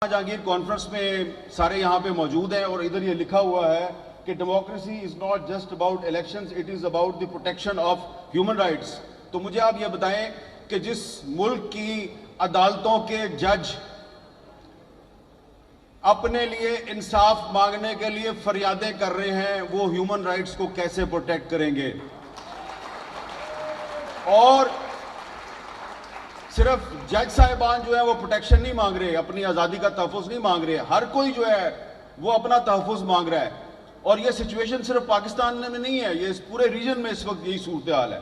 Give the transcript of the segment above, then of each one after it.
Jahangir conference में सारे यहाँ पे मौजूद हैं और इधर ये लिखा हुआ है कि democracy is not just about elections, it is about the protection of human rights. तो मुझे आप ये बताएं कि जिस मुल्क की अदालतों के जज अपने लिए इंसाफ मांगने के लिए फरियादें कर रहे हैं, वो ह्यूमन राइट्स को कैसे प्रोटेक्ट करेंगे? और सिर्फ जज साहिबान जो है वो प्रोटेक्शन नहीं मांग रहे, अपनी आज़ादी का तहफ़्फ़ुज़ नहीं मांग रहे, हर कोई जो है वो अपना तहफ़्फ़ुज़ मांग रहा है। और ये सिचुएशन सिर्फ पाकिस्तान में नहीं है, ये इस पूरे रीजन में इस वक्त यही सूरत हाल है।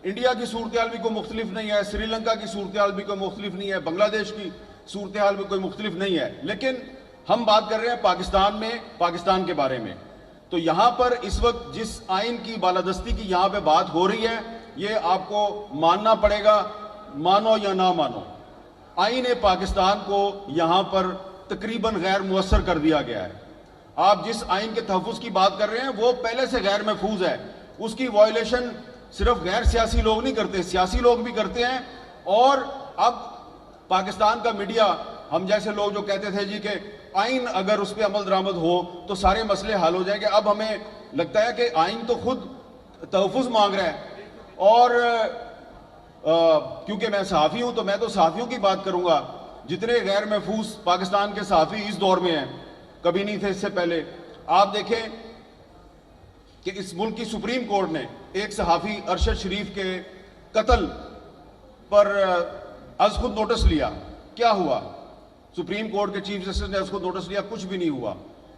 इंडिया की सूरत हाल भी कोई मुख्तलिफ नहीं है, श्रीलंका की सूरत हाल भी कोई मुख्तलिफ नहीं है, बांग्लादेश की सूरत हाल भी कोई मुख्तलिफ नहीं है, लेकिन हम बात कर रहे हैं पाकिस्तान में, पाकिस्तान के बारे में। तो यहाँ पर इस वक्त जिस आइन की बालादस्ती की यहाँ पे बात हो रही है, ये आपको मानना पड़ेगा, मानो या ना मानो। आइन पाकिस्तान को यहाँ पर तकरीबन गैर मुअस्सर कर दिया गया है। आप जिस आइन के तहफ़्फ़ुज़ की बात कर रहे हैं वो पहले से गैर महफूज है, उसकी वायलेशन सिर्फ गैर सियासी लोग नहीं करते, सियासी लोग भी करते हैं। और अब पाकिस्तान का मीडिया, हम जैसे लोग जो कहते थे जी कि आइन अगर उस पर अमल दरामद हो तो सारे मसले हल हो जाएंगे, अब हमें लगता है कि आइन तो खुद तहफ़्फ़ुज़ मांग रहा है। और क्योंकि मैं सहाफ़ी हूं तो मैं तो सहाफ़ियों की बात करूंगा। जितने गैर महफूज पाकिस्तान के सहाफ़ी इस दौर में हैं, कभी नहीं थे इससे पहले। आप देखें कि इस मुल्क की सुप्रीम कोर्ट ने एक सहाफ़ी अरशद शरीफ के कत्ल पर अज़ खुद नोटिस लिया। क्या हुआ? सुप्रीम कोर्ट के चीफ जस्टिस ने अज़ खुद नोटिस लिया, कुछ भी नहीं हुआ।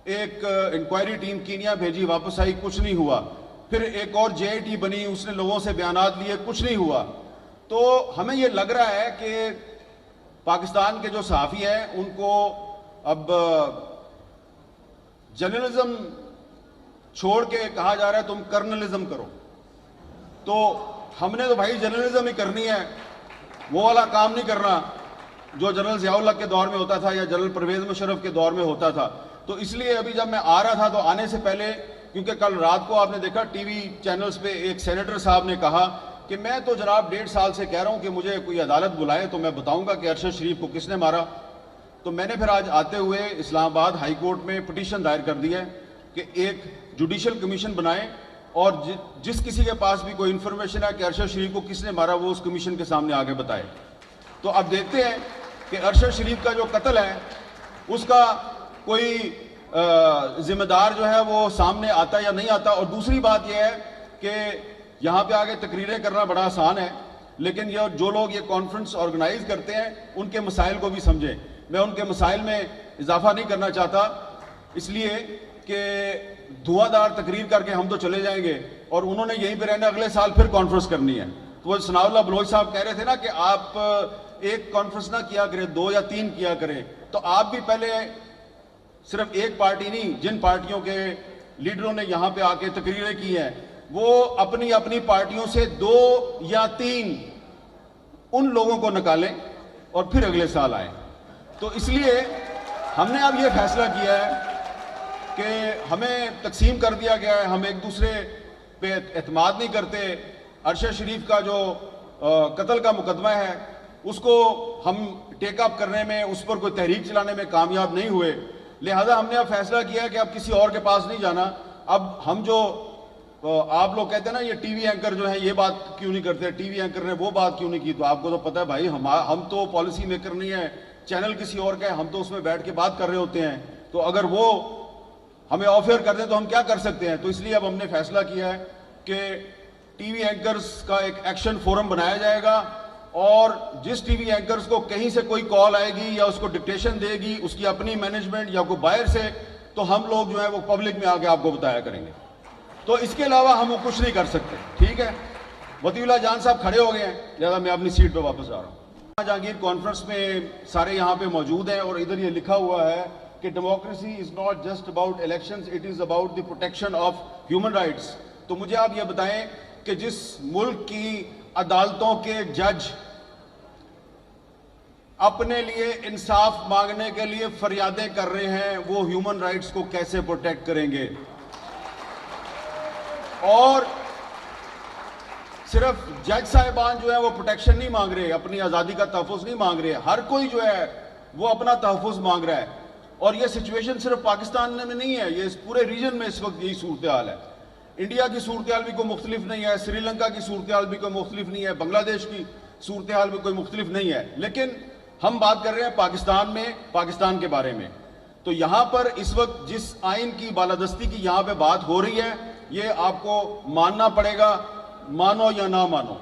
एक इंक्वायरी टीम कीनिया भेजी, वापस आई, कुछ नहीं हुआ। फिर एक और JIT बनी, उसने लोगों से बयानात लिए, कुछ नहीं हुआ। तो हमें ये लग रहा है कि पाकिस्तान के जो सहाफ़ी हैं उनको अब जर्नलिज्म छोड़ के कहा जा रहा है तुम कर्नलिज्म करो। तो हमने तो भाई जर्नलिज्म ही करनी है, वो वाला काम नहीं करना जो जनरल ज़ियाउल हक के दौर में होता था या जनरल परवेज़ मुशर्रफ के दौर में होता था। तो इसलिए अभी जब मैं आ रहा था तो आने से पहले, क्योंकि कल रात को आपने देखा टीवी चैनल्स पे एक सेनेटर साहब ने कहा कि मैं तो जनाब 1.5 साल से कह रहा हूं कि मुझे कोई अदालत बुलाए तो मैं बताऊंगा कि अरशद शरीफ को किसने मारा। तो मैंने फिर आज आते हुए इस्लामाबाद हाई कोर्ट में पिटीशन दायर कर दी है कि एक जुडिशल कमीशन बनाएं और जिस किसी के पास भी कोई इंफॉर्मेशन है कि अरशद शरीफ को किसने मारा वो उस कमीशन के सामने आगे बताए। तो अब देखते हैं कि अरशद शरीफ का जो कत्ल है उसका कोई जिम्मेदार जो है वो सामने आता या नहीं आता। और दूसरी बात यह है कि यहाँ पे आगे तकरीरें करना बड़ा आसान है, लेकिन ये जो लोग ये कॉन्फ्रेंस ऑर्गेनाइज करते हैं उनके मसाइल को भी समझें। मैं उनके मसाइल में इजाफा नहीं करना चाहता, इसलिए कि धुआंधार तकरीर करके हम तो चले जाएंगे और उन्होंने यहीं पे रहना, अगले साल फिर कॉन्फ्रेंस करनी है। तो वो सनाउल्लाह बलोच साहब कह रहे थे ना कि आप एक कॉन्फ्रेंस ना किया करें, 2 या 3 किया करें। तो आप भी पहले सिर्फ एक पार्टी नहीं, जिन पार्टियों के लीडरों ने यहाँ पे आके तकरीरें की हैं वो अपनी अपनी पार्टियों से 2 या 3 उन लोगों को निकालें और फिर अगले साल आए। तो इसलिए हमने अब ये फैसला किया है कि हमें तकसीम कर दिया गया है, हम एक दूसरे पे एतमाद नहीं करते। अरशद शरीफ का जो कत्ल का मुकदमा है उसको हम टेक अप करने में, उस पर कोई तहरीक चलाने में कामयाब नहीं हुए, लिहाजा हमने अब फैसला किया है कि अब किसी और के पास नहीं जाना। अब हम जो आप लोग कहते हैं ना ये टीवी एंकर जो है ये बात क्यों नहीं करते, टीवी एंकर ने वो बात क्यों नहीं की, तो आपको तो पता है भाई हम तो पॉलिसी मेकर नहीं है, चैनल किसी और का है, हम तो उसमें बैठ के बात कर रहे होते हैं। तो अगर वो हमें ऑफर कर दें तो हम क्या कर सकते हैं। तो इसलिए अब हमने फैसला किया है कि टीवी एंकर्स का एक एक्शन फोरम बनाया जाएगा और जिस टीवी एंकर्स को कहीं से कोई कॉल आएगी या उसको डिक्टेशन देगी उसकी अपनी मैनेजमेंट या कोई बाहर से, तो हम लोग जो है वो पब्लिक में आके आपको बताया करेंगे। तो इसके अलावा हम वो कुछ नहीं कर सकते, ठीक है। वतीउल्लाह जान साहब खड़े हो गए हैं, लिहाजा मैं अपनी सीट पे वापस जा रहा हूँ। जहांगीर कॉन्फ्रेंस में सारे यहाँ पे मौजूद हैं और इधर ये लिखा हुआ है कि democracy is not just about elections, it is about the protection of human rights. तो मुझे आप ये बताएं कि जिस मुल्क की अदालतों के जज अपने लिए इंसाफ मांगने के लिए फरियादें कर रहे हैं, वो ह्यूमन राइट्स को कैसे प्रोटेक्ट करेंगे? और सिर्फ जज साहिबान जो है वो प्रोटेक्शन नहीं मांग रहे, अपनी आज़ादी का तहफ़्फ़ुज़ नहीं मांग रहे, हर कोई जो है وہ اپنا تحفظ مانگ رہا ہے. اور یہ سچویشن صرف پاکستان میں نہیں ہے, یہ اس پورے ریجن میں اس وقت یہی صورتحال ہے. انڈیا کی صورتحال بھی کوئی مختلف نہیں ہے, سری لنکا کی صورتحال بھی کوئی مختلف نہیں ہے, بنگلہ دیش کی صورتحال بھی کوئی مختلف نہیں ہے. لیکن ہم بات کر رہے ہیں پاکستان میں, پاکستان کے بارے میں. تو یہاں پر اس وقت جس آئین کی بالادستی کی یہاں پہ بات ہو رہی ہے, یہ آپ کو ماننا پڑے گا, مانو یا نہ مانو.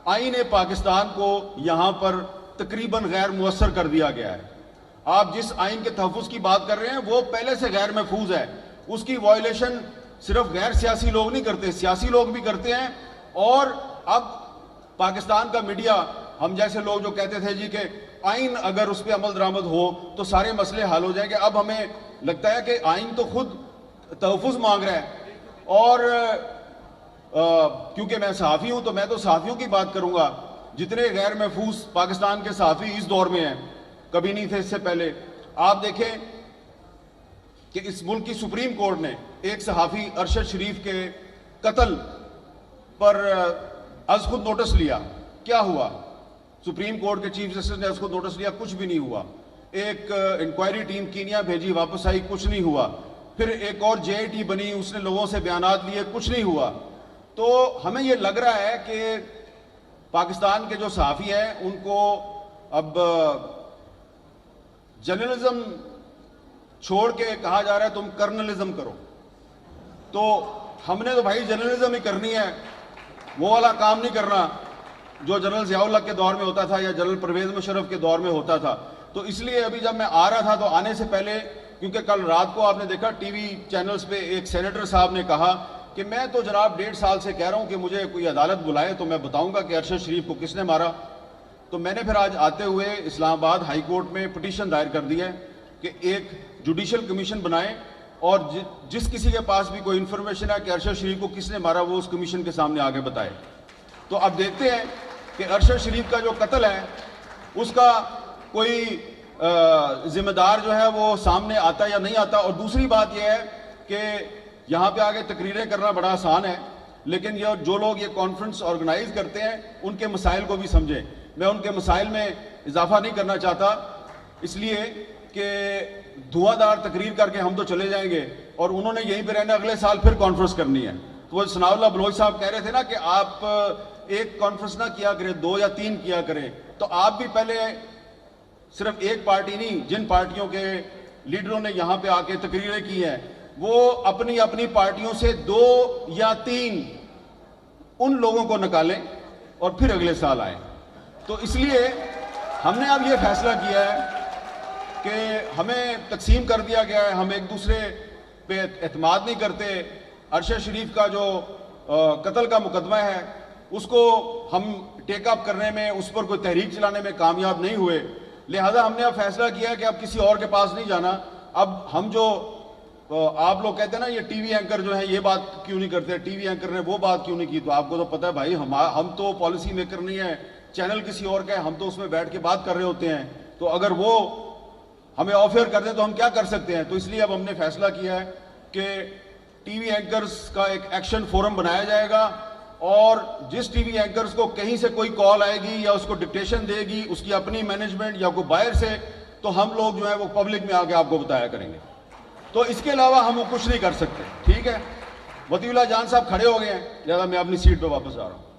آئین پاکستان کو یہاں پر تقریباً غیر مؤثر کر دیا گیا ہے. آپ جس آئین کے تحفظ کی بات کر رہے ہیں وہ پہلے سے غیر محفوظ ہے. اس کی وائلیشن صرف غیر سیاسی لوگ نہیں کرتے, سیاسی لوگ بھی کرتے ہیں. اور اب پاکستان کا میڈیا, ہم جیسے لوگ جو کہتے تھے جی کہ آئین اگر اس پہ عمل درآمد ہو تو سارے مسئلے حل ہو جائیں گے, اب ہمیں لگتا ہے کہ آئین تو خود تحفظ مانگ رہا ہے. اور کیونکہ میں صحافی ہوں تو میں تو صحافیوں کی بات کروں گا. جتنے غیر محفوظ پاکستان کے صحافی اس دور میں ہیں, کبھی نہیں تھے اس سے پہلے. آپ دیکھیں کہ اس ملک کی سپریم کورٹ نے ایک صحافی ارشد شریف کے قتل پر از خود نوٹس لیا. کیا ہوا؟ سپریم کورٹ کے چیف جسٹس نے از خود نوٹس لیا, کچھ بھی نہیں ہوا. ایک انکوائری ٹیم کینیا بھیجی, واپس آئی, کچھ نہیں ہوا. پھر ایک اور جے ٹی بنی, اس نے لوگوں سے بیانات لیے, کچھ نہیں ہوا. تو ہمیں یہ لگ رہا ہے کہ پاکستان کے جو صحافی ہیں ان کو اب جرنلزم چھوڑ کے کہا جا رہا ہے تم کرنلزم کرو. تو ہم نے تو بھائی جرنلزم ہی کرنی ہے, وہ والا کام نہیں کرنا جو جنرل ضیاء الحق کے دور میں ہوتا تھا یا جنرل پرویز مشرف کے دور میں ہوتا تھا. تو اس لیے ابھی جب میں آ رہا تھا تو آنے سے پہلے, کیونکہ کل رات کو آپ نے دیکھا ٹی وی چینلز پہ ایک سینیٹر صاحب نے کہا کہ میں تو جناب 1.5 سال سے کہہ رہا ہوں کہ مجھے کوئی عدالت بلائے تو میں بتاؤں گا کہ ارشد شریف کو کس نے مارا. تو میں نے پھر آج آتے ہوئے اسلام آباد ہائی کورٹ میں پٹیشن دائر کر دی ہے کہ ایک جوڈیشل کمیشن بنائیں, اور جس کسی کے پاس بھی کوئی انفارمیشن ہے کہ ارشد شریف کو کس نے مارا وہ اس کمیشن کے سامنے آگے بتائے. تو اب دیکھتے ہیں کہ ارشد شریف کا جو قتل ہے اس کا کوئی ذمہ دار جو ہے وہ سامنے آتا یا نہیں آتا. اور دوسری بات یہ ہے کہ یہاں پہ آگے تقریریں کرنا بڑا آسان ہے, لیکن یہ جو لوگ یہ کانفرنس آرگنائز کرتے ہیں ان کے مسائل کو بھی سمجھیں. میں ان کے مسائل میں اضافہ نہیں کرنا چاہتا, اس لیے کہ دھواں دار تقریر کر کے ہم تو چلے جائیں گے اور انہوں نے یہیں پہ رہنا, اگلے سال پھر کانفرنس کرنی ہے. تو وہ ثناء اللہ بلوچ صاحب کہہ رہے تھے نا کہ آپ ایک کانفرنس نہ کیا کریں, 2 یا 3 کیا کریں. تو آپ بھی پہلے صرف ایک پارٹی نہیں, جن پارٹیوں کے لیڈروں نے یہاں پہ آ کے تقریریں کی ہیں وہ اپنی اپنی پارٹیوں سے 2 یا 3 ان لوگوں کو نکالیں اور پھر اگلے سال آئیں. تو اس لیے ہم نے اب یہ فیصلہ کیا ہے کہ ہمیں تقسیم کر دیا گیا ہے, ہم ایک دوسرے پہ اعتماد نہیں کرتے. ارشد شریف کا جو قتل کا مقدمہ ہے اس کو ہم ٹیک اپ کرنے میں, اس پر کوئی تحریک چلانے میں کامیاب نہیں ہوئے. لہذا ہم نے اب فیصلہ کیا ہے کہ اب کسی اور کے پاس نہیں جانا. اب ہم جو آپ لوگ کہتے ہیں نا یہ ٹی وی اینکر جو ہیں یہ بات کیوں نہیں کرتے, ٹی وی اینکر نے وہ بات کیوں نہیں کی, تو آپ کو تو پتہ ہے بھائی ہم تو پالیسی میکر نہیں ہے, چینل کسی اور کا ہے, ہم تو اس میں بیٹھ کے بات کر رہے ہوتے ہیں. تو اگر وہ ہمیں آف ایئر کر دیں تو ہم کیا کر سکتے ہیں. تو اس لیے اب ہم نے فیصلہ کیا ہے کہ ٹی وی اینکرز کا ایک ایکشن فورم بنایا جائے گا, اور جس ٹی وی اینکرز کو کہیں سے کوئی کال آئے گی یا اس کو ڈکٹیشن دے گی اس کی اپنی مینجمنٹ یا کوئی باہر سے, تو ہم لوگ جو ہے وہ پبلک میں آ کے آپ کو بتایا کریں گے. تو اس کے علاوہ ہم وہ کچھ نہیں کر سکتے. ٹھیک ہے, وطی اللہ جان صاحب کھڑے ہو گئے ہیں, لہٰذا میں اپنی سیٹ پہ واپس آ رہا ہوں.